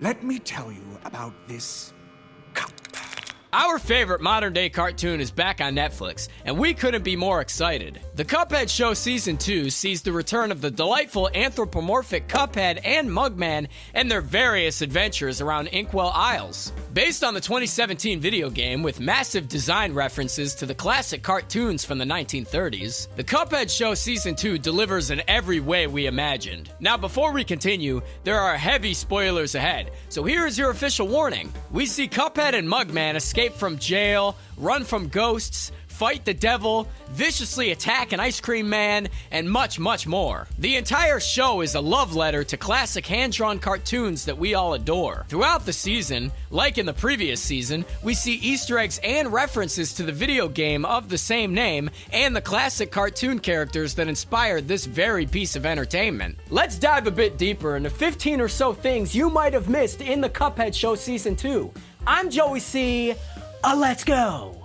Let me tell you about this cup. Our favorite modern-day cartoon is back on Netflix, and we couldn't be more excited. The Cuphead Show Season 2 sees the return of the delightful anthropomorphic Cuphead and Mugman and their various adventures around Inkwell Isles. Based on the 2017 video game with massive design references to the classic cartoons from the 1930s, the Cuphead Show Season 2 delivers in every way we imagined. Now, before we continue, there are heavy spoilers ahead, so here is your official warning. We see Cuphead and Mugman escape from jail, run from ghosts, fight the devil, viciously attack an ice cream man, and much, much more. The entire show is a love letter to classic hand-drawn cartoons that we all adore. Throughout the season, like in the previous season, we see Easter eggs and references to the video game of the same name and the classic cartoon characters that inspired this very piece of entertainment. Let's dive a bit deeper into 15 or so things you might have missed in the Cuphead Show Season 2. I'm Joey C. Let's go!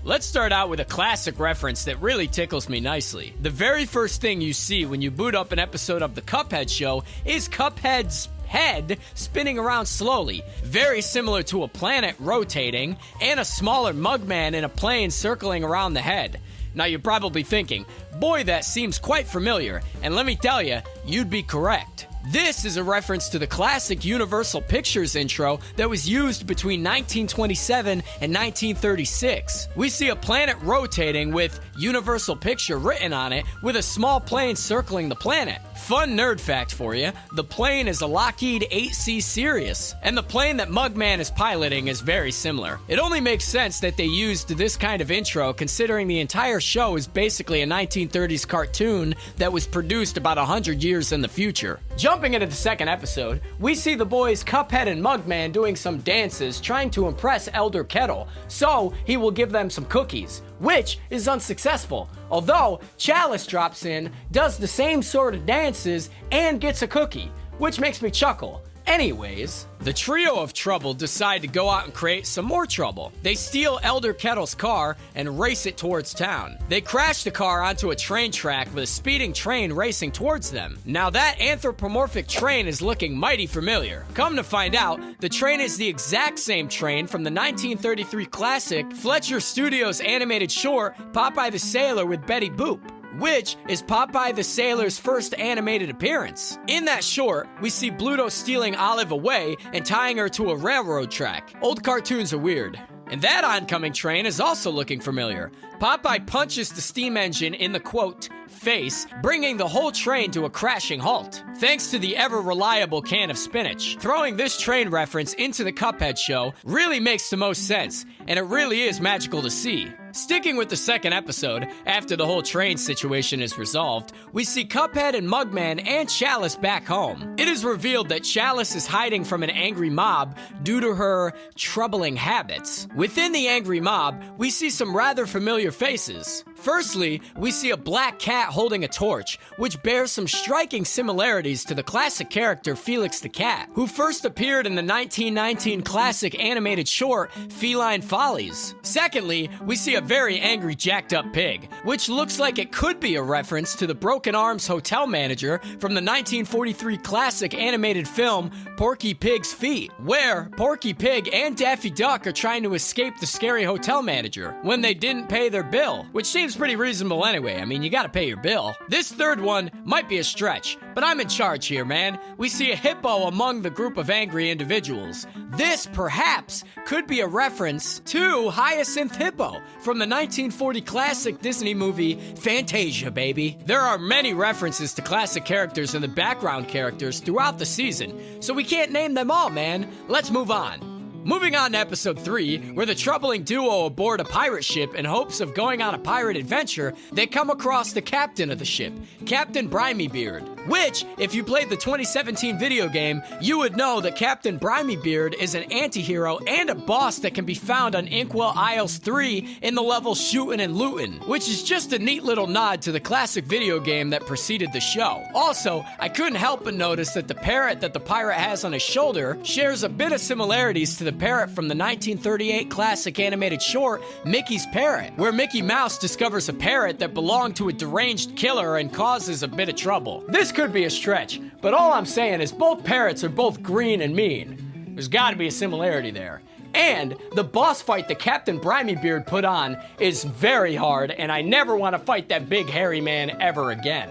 Let's start out with a classic reference that really tickles me nicely. The very first thing you see when you boot up an episode of the Cuphead Show is Cuphead's head spinning around slowly, very similar to a planet rotating, and a smaller Mugman in a plane circling around the head. Now you're probably thinking, boy, that seems quite familiar, and let me tell you, you'd be correct. This is a reference to the classic Universal Pictures intro that was used between 1927 and 1936. We see a planet rotating with Universal Picture written on it with a small plane circling the planet. Fun nerd fact for you, the plane is a Lockheed 8C Sirius, and the plane that Mugman is piloting is very similar. It only makes sense that they used this kind of intro considering the entire show is basically a 1930s cartoon that was produced about 100 years in the future. Jumping into the second episode, we see the boys Cuphead and Mugman doing some dances trying to impress Elder Kettle, so he will give them some cookies, which is unsuccessful. Although Chalice drops in, does the same sort of dances, and gets a cookie, which makes me chuckle. Anyways, the trio of trouble decide to go out and create some more trouble. They steal Elder Kettle's car and race it towards town. They crash the car onto a train track with a speeding train racing towards them. Now that anthropomorphic train is looking mighty familiar. Come to find out, the train is the exact same train from the 1933 classic Fletcher Studios animated short Popeye the Sailor with Betty Boop, which is Popeye the Sailor's first animated appearance. In that short, we see Bluto stealing Olive away and tying her to a railroad track. Old cartoons are weird. And that oncoming train is also looking familiar. Popeye punches the steam engine in the, quote, face, bringing the whole train to a crashing halt, thanks to the ever-reliable can of spinach. Throwing this train reference into the Cuphead Show really makes the most sense, and it really is magical to see. Sticking with the second episode, after the whole train situation is resolved, we see Cuphead and Mugman and Chalice back home. It is revealed that Chalice is hiding from an angry mob due to her troubling habits. Within the angry mob, we see some rather familiar faces. Firstly, we see a black cat holding a torch, which bears some striking similarities to the classic character Felix the Cat, who first appeared in the 1919 classic animated short Feline Follies. Secondly, we see a very angry jacked up pig, which looks like it could be a reference to the Broken Arms hotel manager from the 1943 classic animated film Porky Pig's Feet, where Porky Pig and Daffy Duck are trying to escape the scary hotel manager when they didn't pay their bill, which seems pretty reasonable anyway. I mean, you gotta pay your bill. This third one might be a stretch, but I'm in charge here, man. We see a hippo among the group of angry individuals. This, perhaps, could be a reference to Hyacinth Hippo from the 1940 classic Disney movie Fantasia, baby. There are many references to classic characters and the background characters throughout the season, so we can't name them all, man. Let's move on. Moving on to episode 3, where the troubling duo aboard a pirate ship in hopes of going on a pirate adventure, they come across the captain of the ship, Captain BrineyBeard, which, if you played the 2017 video game, you would know that Captain BrineyBeard is an anti-hero and a boss that can be found on Inkwell Isles 3 in the level Shootin' and Lootin', which is just a neat little nod to the classic video game that preceded the show. Also, I couldn't help but notice that the parrot that the pirate has on his shoulder shares a bit of similarities to the parrot from the 1938 classic animated short, Mickey's Parrot, where Mickey Mouse discovers a parrot that belonged to a deranged killer and causes a bit of trouble. This could be a stretch, but all I'm saying is both parrots are both green and mean. There's gotta be a similarity there. And the boss fight that Captain BrineyBeard put on is very hard, and I never want to fight that big hairy man ever again.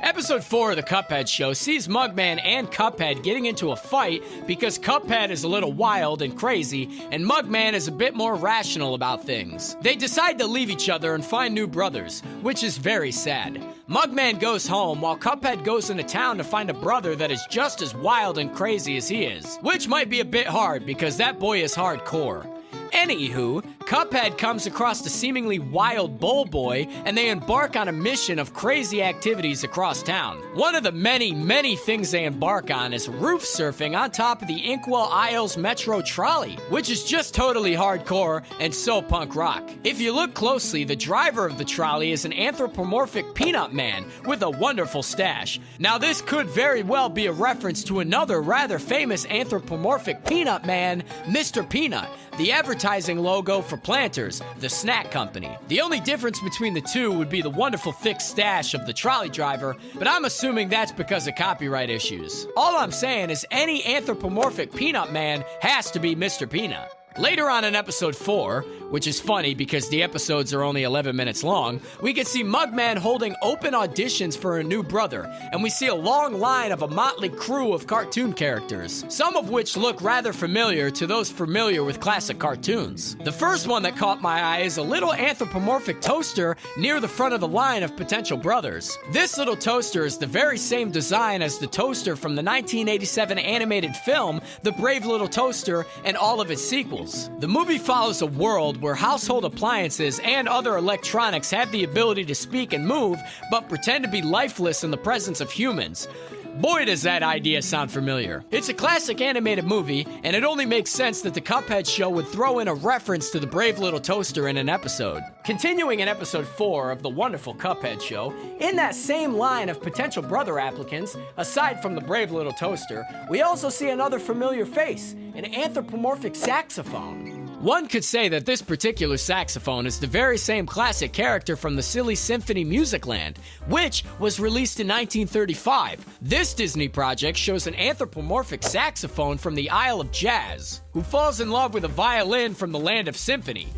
Episode 4 of the Cuphead show sees Mugman and Cuphead getting into a fight because Cuphead is a little wild and crazy, and Mugman is a bit more rational about things. They decide to leave each other and find new brothers, which is very sad. Mugman goes home while Cuphead goes into town to find a brother that is just as wild and crazy as he is, which might be a bit hard because that boy is hardcore. Anywho, Cuphead comes across the seemingly wild bull boy, and they embark on a mission of crazy activities across town. One of the many things they embark on is roof surfing on top of the Inkwell Isles Metro trolley, which is just totally hardcore and so punk rock. If you look closely, the driver of the trolley is an anthropomorphic peanut man with a wonderful stash. Now this could very well be a reference to another rather famous anthropomorphic peanut man, Mr. Peanut, the advertising logo for Planters, the snack company. The only difference between the two would be the wonderful thick stash of the trolley driver, but I'm assuming that's because of copyright issues. All I'm saying is any anthropomorphic peanut man has to be Mr. Peanut. Later on in episode 4, which is funny because the episodes are only 11 minutes long, we can see Mugman holding open auditions for a new brother, and we see a long line of a motley crew of cartoon characters, some of which look rather familiar to those familiar with classic cartoons. The first one that caught my eye is a little anthropomorphic toaster near the front of the line of potential brothers. This little toaster is the very same design as the toaster from the 1987 animated film, The Brave Little Toaster, and all of its sequels. The movie follows a world where household appliances and other electronics have the ability to speak and move, but pretend to be lifeless in the presence of humans. Boy, does that idea sound familiar. It's a classic animated movie, and it only makes sense that the Cuphead show would throw in a reference to the Brave Little Toaster in an episode. Continuing in episode 4 of the wonderful Cuphead show, in that same line of potential brother applicants, aside from the Brave Little Toaster, we also see another familiar face, an anthropomorphic saxophone. One could say that this particular saxophone is the very same classic character from the silly Symphony Musicland, which was released in 1935. This Disney project shows an anthropomorphic saxophone from the Isle of Jazz, who falls in love with a violin from the land of Symphony.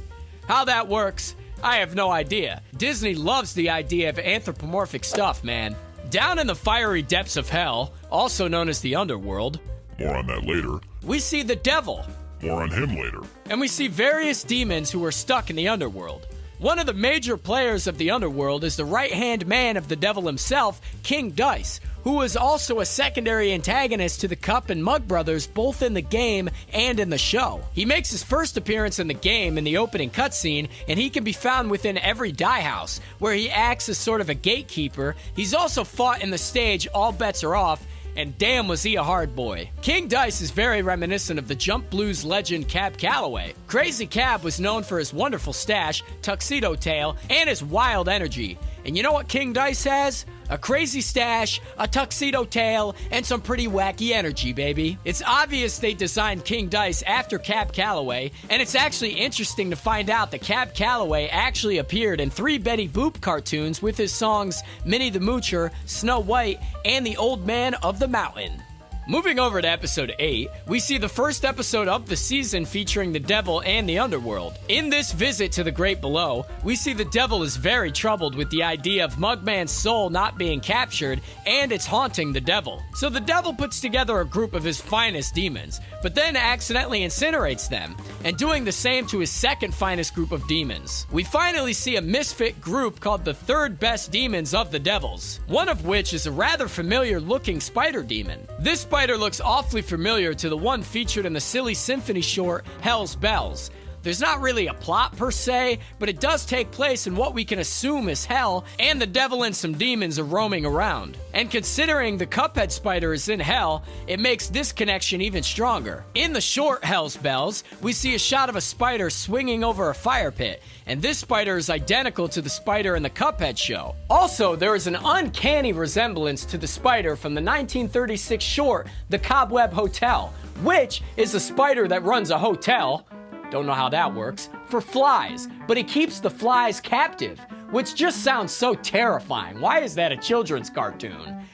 How that works, I have no idea. Disney loves the idea of anthropomorphic stuff, man. Down in the fiery depths of hell, also known as the Underworld, more on that later, we see the devil. More on him later. And we see various demons who are stuck in the Underworld. One of the major players of the Underworld is the right-hand man of the devil himself, King Dice, who is also a secondary antagonist to the Cup and Mug brothers both in the game and in the show. He makes his first appearance in the game in the opening cutscene, and he can be found within every die house, where he acts as sort of a gatekeeper. He's also fought in the stage All Bets Are Off, and damn was he a hard boy. King Dice is very reminiscent of the jump blues legend Cab Calloway. Crazy Cab was known for his wonderful stash, tuxedo tail, and his wild energy. And you know what King Dice has? A crazy stash, a tuxedo tail, and some pretty wacky energy, baby. It's obvious they designed King Dice after Cab Calloway, and it's actually interesting to find out that Cab Calloway actually appeared in 3 Betty Boop cartoons with his songs Minnie the Moocher, Snow White, and The Old Man of the Mountain. Moving over to episode 8, we see the first episode of the season featuring the devil and the underworld. In this visit to the Great Below, we see the devil is very troubled with the idea of Mugman's soul not being captured, and it's haunting the devil. So the devil puts together a group of his finest demons, but then accidentally incinerates them, and doing the same to his second finest group of demons. We finally see a misfit group called the third best demons of the devils, one of which is a rather familiar looking spider demon. This spider looks awfully familiar to the one featured in the silly Symphony short, Hell's Bells. There's not really a plot per se, but it does take place in what we can assume is hell, and the devil and some demons are roaming around. And considering the Cuphead spider is in hell, it makes this connection even stronger. In the short Hell's Bells, we see a shot of a spider swinging over a fire pit, and this spider is identical to the spider in the Cuphead show. Also, there is an uncanny resemblance to the spider from the 1936 short, The Cobweb Hotel, which is a spider that runs a hotel. don't know how that works, for flies, but he keeps the flies captive, which just sounds so terrifying. Why is that a children's cartoon?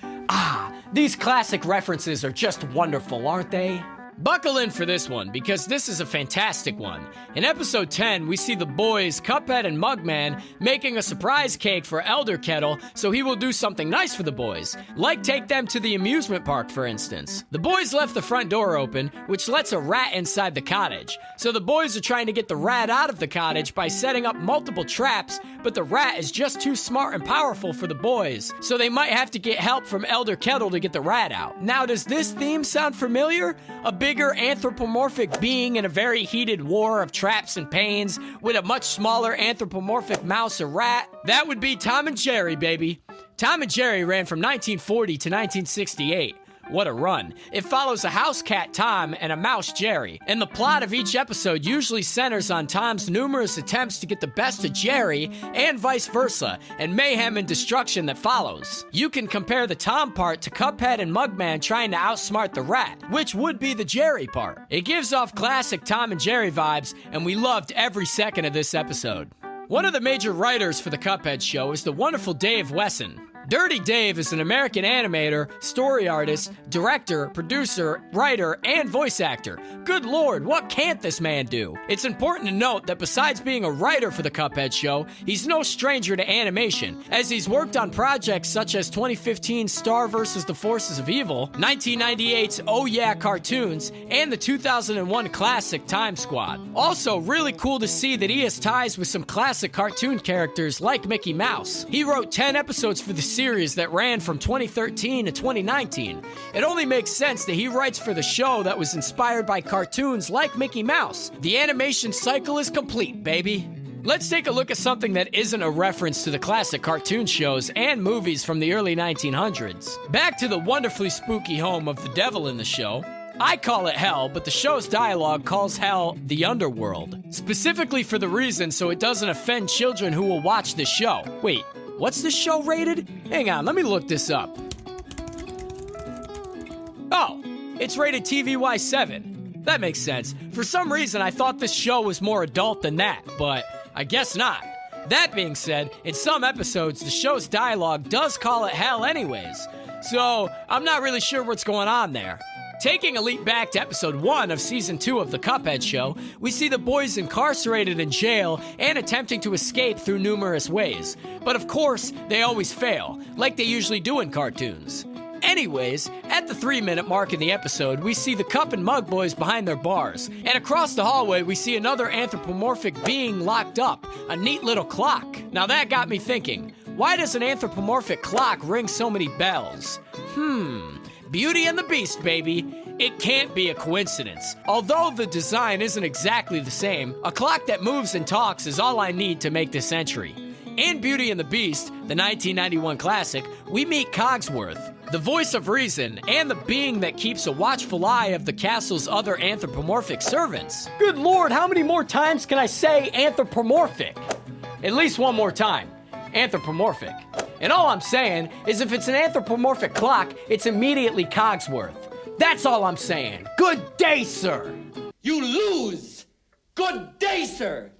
These classic references are just wonderful, aren't they? Buckle in for this one, because this is a fantastic one. In episode 10, we see the boys, Cuphead and Mugman, making a surprise cake for Elder Kettle so he will do something nice for the boys, like take them to the amusement park, for instance. The boys left the front door open, which lets a rat inside the cottage. So the boys are trying to get the rat out of the cottage by setting up multiple traps, but the rat is just too smart and powerful for the boys, so they might have to get help from Elder Kettle to get the rat out. Now, does this theme sound familiar? A bigger anthropomorphic being in a very heated war of traps and pains with a much smaller anthropomorphic mouse or rat? That would be Tom and Jerry, baby. Tom and Jerry ran from 1940 to 1968. What a run. It follows a house cat, Tom, and a mouse, Jerry. And the plot of each episode usually centers on Tom's numerous attempts to get the best of Jerry, and vice versa, and mayhem and destruction that follows. You can compare the Tom part to Cuphead and Mugman trying to outsmart the rat, which would be the Jerry part. It gives off classic Tom and Jerry vibes, and we loved every second of this episode. One of the major writers for the Cuphead show is the wonderful Dave Wasson. Dirty Dave is an American animator, story artist, director, producer, writer, and voice actor. Good lord, what can't this man do? It's important to note that besides being a writer for the Cuphead show, he's no stranger to animation, as he's worked on projects such as 2015's Star vs. the Forces of Evil, 1998's Oh Yeah Cartoons, and the 2001 classic Time Squad. Also, really cool to see that he has ties with some classic cartoon characters like Mickey Mouse. He wrote 10 episodes for the series that ran from 2013 to 2019. It only makes sense that he writes for the show that was inspired by cartoons like Mickey Mouse. The animation cycle is complete, baby. Let's take a look at something that isn't a reference to the classic cartoon shows and movies from the early 1900s. Back to the wonderfully spooky home of the devil in the show. I call it hell, but the show's dialogue calls hell the Underworld, specifically for the reason so it doesn't offend children who will watch the show. Wait, what's this show rated? Hang on, let me look this up. Oh, it's rated TVY 7. That makes sense. For some reason, I thought this show was more adult than that, but I guess not. That being said, in some episodes, the show's dialogue does call it hell anyways, so I'm not really sure what's going on there. Taking a leap back to episode 1 of season 2 of the Cuphead show, we see the boys incarcerated in jail and attempting to escape through numerous ways. But of course, they always fail, like they usually do in cartoons. Anyways, at the 3-minute mark in the episode, we see the Cup and Mug boys behind their bars. And across the hallway, we see another anthropomorphic being locked up, a neat little clock. Now that got me thinking, why does an anthropomorphic clock ring so many bells? Beauty and the Beast, baby. It can't be a coincidence. Although the design isn't exactly the same, a clock that moves and talks is all I need to make this entry. In Beauty and the Beast, the 1991 classic, we meet Cogsworth, the voice of reason, and the being that keeps a watchful eye of the castle's other anthropomorphic servants. Good lord, how many more times can I say anthropomorphic? At least one more time. Anthropomorphic. And all I'm saying is if it's an anthropomorphic clock, it's immediately Cogsworth. That's all I'm saying. Good day, sir. You lose. Good day, sir.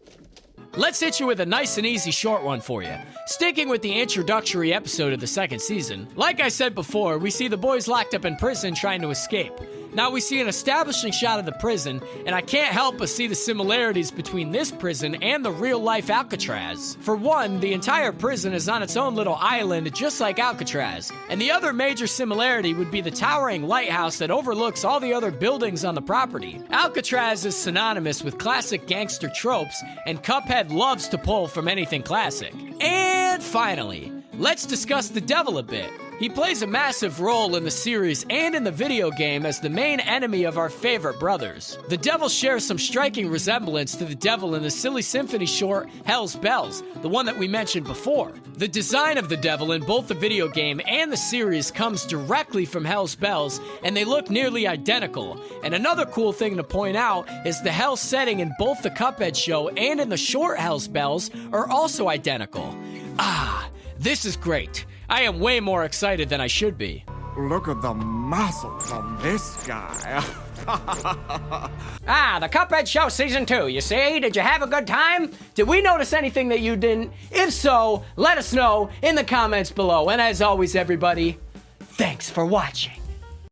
Let's hit you with a nice and easy short one for you. Sticking with the introductory episode of the second season, like I said before, we see the boys locked up in prison trying to escape. Now we see an establishing shot of the prison, and I can't help but see the similarities between this prison and the real-life Alcatraz. For one, the entire prison is on its own little island, just like Alcatraz. And the other major similarity would be the towering lighthouse that overlooks all the other buildings on the property. Alcatraz is synonymous with classic gangster tropes, and Cuphead loves to pull from anything classic. And finally, let's discuss the devil a bit. He plays a massive role in the series and in the video game as the main enemy of our favorite brothers. The devil shares some striking resemblance to the devil in the silly Symphony short Hell's Bells, the one that we mentioned before. The design of the devil in both the video game and the series comes directly from Hell's Bells, and they look nearly identical. And another cool thing to point out is the hell setting in both the Cuphead show and in the short Hell's Bells are also identical. This is great. I am way more excited than I should be. Look at the muscles on this guy. The Cuphead Show Season 2, you see? Did you have a good time? Did we notice anything that you didn't? If so, let us know in the comments below. And as always, everybody, thanks for watching.